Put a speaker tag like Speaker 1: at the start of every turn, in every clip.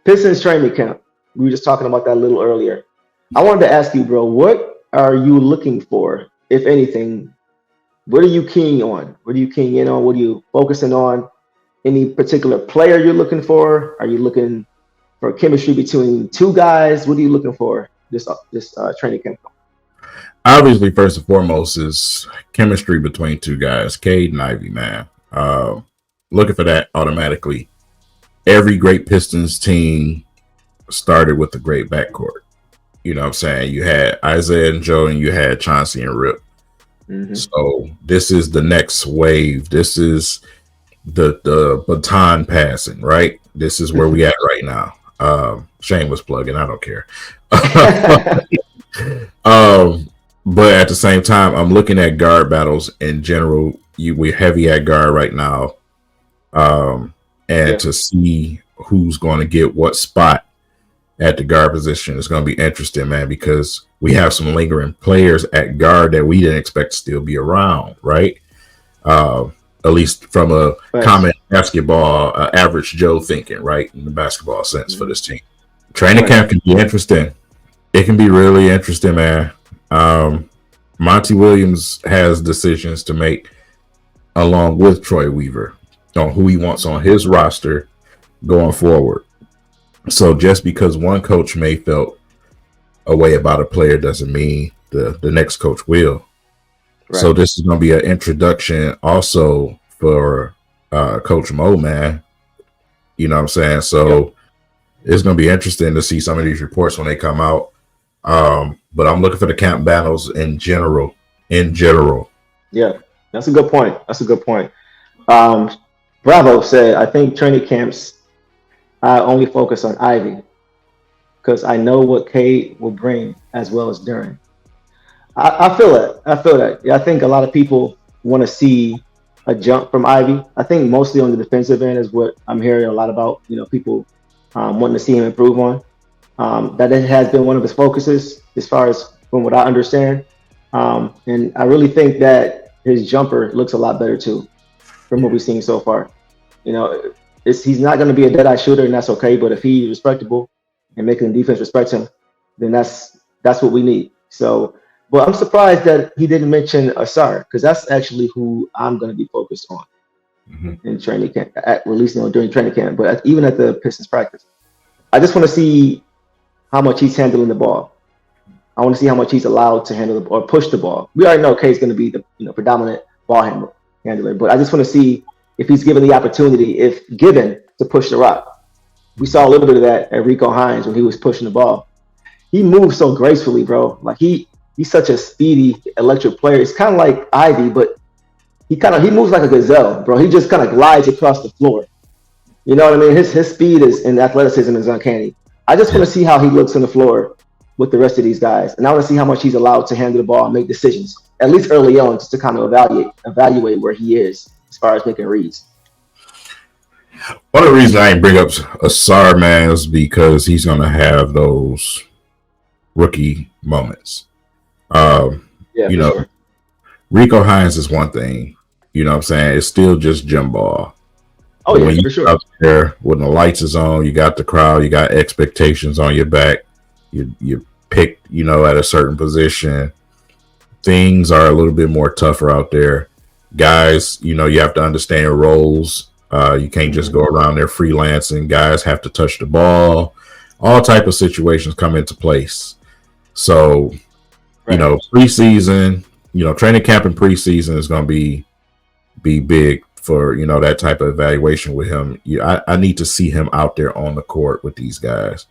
Speaker 1: Pistons training camp. We were just talking about that a little earlier. I wanted to ask you, bro, what are you looking for, if anything? What are you keying on? What are you keying in on? What are you focusing on? Any particular player you're looking for? Are you looking for chemistry between two guys? What are you looking for this training camp?
Speaker 2: Obviously, first and foremost is chemistry between two guys, Cade and Ivy, man. Looking for that automatically. Every great Pistons team started with a great backcourt. You know what I'm saying? You had Isaiah and Joe, and you had Chauncey and Rip.
Speaker 1: Mm-hmm.
Speaker 2: So this is the next wave. This is the baton passing, right? This is where we at right now. Shameless plugging, I don't care. But at the same time, I'm looking at guard battles in general. We're heavy at guard right now. To see who's going to get what spot at the guard position is going to be interesting, man, because we have some lingering players at guard that we didn't expect to still be around, right? At least from a common basketball, average Joe thinking, right, in the basketball sense for this team. Training camp can be interesting. It can be really interesting, man. Monty Williams has decisions to make along with Troy Weaver on who he wants on his roster going forward. So just because one coach may felt a way about a player doesn't mean the next coach will. Right. So this is going to be an introduction also for Coach Mo, man. You know what I'm saying? So it's going to be interesting to see some of these reports when they come out. But I'm looking for the camp battles in general.
Speaker 1: Yeah, that's a good point. Bravo said, I think training camps, I only focus on Ivy because I know what Cade will bring as well as Duran. I feel that. Yeah, I think a lot of people want to see a jump from Ivy. I think mostly on the defensive end is what I'm hearing a lot about. People wanting to see him improve on. That it has been one of his focuses as far as from what I understand. And I really think that his jumper looks a lot better too from what we've seen so far. He's not going to be a dead-eye shooter, and that's okay. But if he's respectable and making the defense respect him, then that's what we need. So, but I'm surprised that he didn't mention Asar because that's actually who I'm going to be focused on in training camp, at least during training camp. But even at the Pistons practice, I just want to see how much he's handling the ball. I want to see how much he's allowed to handle or push the ball. We already know K's going to be the predominant ball handler, but I just want to see if he's given the opportunity, if given, to push the rock. We saw a little bit of that at Rico Hines when he was pushing the ball. He moves so gracefully, bro. Like he's such a speedy, electric player. It's kind of like Ivy, but he moves like a gazelle, bro. He just kind of glides across the floor. You know what I mean? His speed and athleticism is uncanny. I just want to see how he looks on the floor with the rest of these guys, and I want to see how much he's allowed to handle the ball and make decisions, at least early on, just to kind of evaluate where he is as far as making reads.
Speaker 2: One of the reasons I didn't bring up Asar, man, is because he's going to have those rookie moments. Sure. Rico Hines is one thing. You know what I'm saying? It's still just gym ball.
Speaker 1: Oh, yeah, for sure.
Speaker 2: Out there when the lights is on, you got the crowd, you got expectations on your back. You picked, at a certain position. Things are a little bit more tougher out there. Guys, you have to understand your roles. You can't just go around there freelancing. Guys have to touch the ball. All type of situations come into place. So, preseason, training camp and preseason is going to be big for, that type of evaluation with him. I need to see him out there on the court with these guys.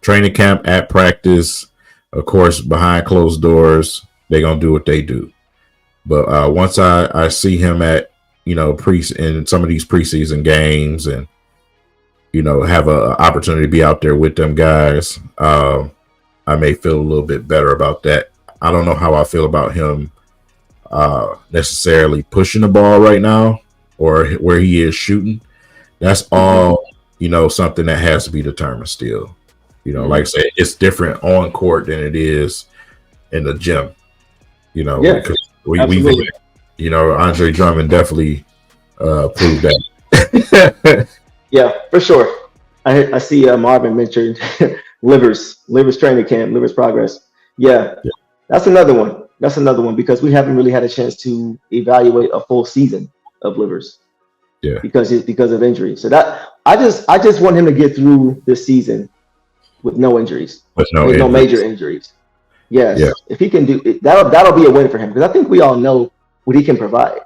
Speaker 2: Training camp, at practice, of course, behind closed doors, they're going to do what they do. But once I see him at, in some of these preseason games and, have an opportunity to be out there with them guys, I may feel a little bit better about that. I don't know how I feel about him necessarily pushing the ball right now or where he is shooting. That's all, something that has to be determined still. Like I said, it's different on court than it is in the gym. Because we Andre Drummond definitely proved that.
Speaker 1: Yeah, for sure. I see Marvin mentioned Livers training camp, Livers progress. Yeah,
Speaker 2: Yeah,
Speaker 1: that's another one. That's another one because we haven't really had a chance to evaluate a full season of Livers
Speaker 2: yeah.
Speaker 1: because of injury. So that I just want him to get through this season with no injuries,
Speaker 2: With no
Speaker 1: with no major
Speaker 2: injuries.
Speaker 1: injuries.
Speaker 2: Yeah,
Speaker 1: Yes, if he can do it, that'll be a win for him because I think we all know what he can provide.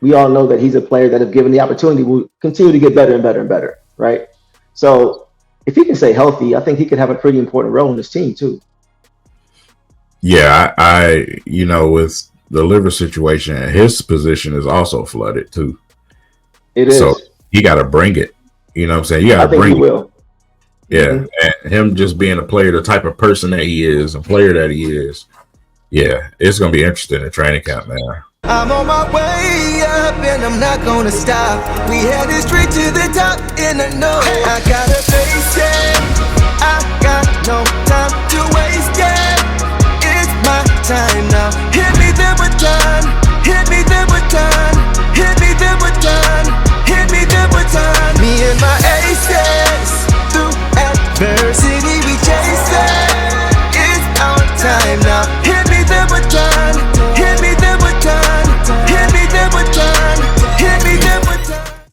Speaker 1: We all know that he's a player that, if given the opportunity, will continue to get better and better and better, right? So if he can stay healthy, I think he could have a pretty important role in this team too.
Speaker 2: yeah. With the liver situation, his position is also flooded too.
Speaker 1: It
Speaker 2: So
Speaker 1: is.
Speaker 2: he got to bring it. You know what I'm saying? You got
Speaker 1: I
Speaker 2: to
Speaker 1: think he
Speaker 2: bring it.
Speaker 1: will.
Speaker 2: Yeah,
Speaker 1: Hmm.
Speaker 2: and him just being a player, the type of person that he is, and player that he is. Yeah, it's gonna be interesting in training camp, man.
Speaker 3: I'm on my way up and I'm not gonna stop. We headed straight to the top in the know. I gotta face it. I got no time to waste it. It's my time now. Hit me the baton. Hit me the baton. Hit me the baton. Hit me the baton. Me and my aces. Through adversity we chase it. It's our time now.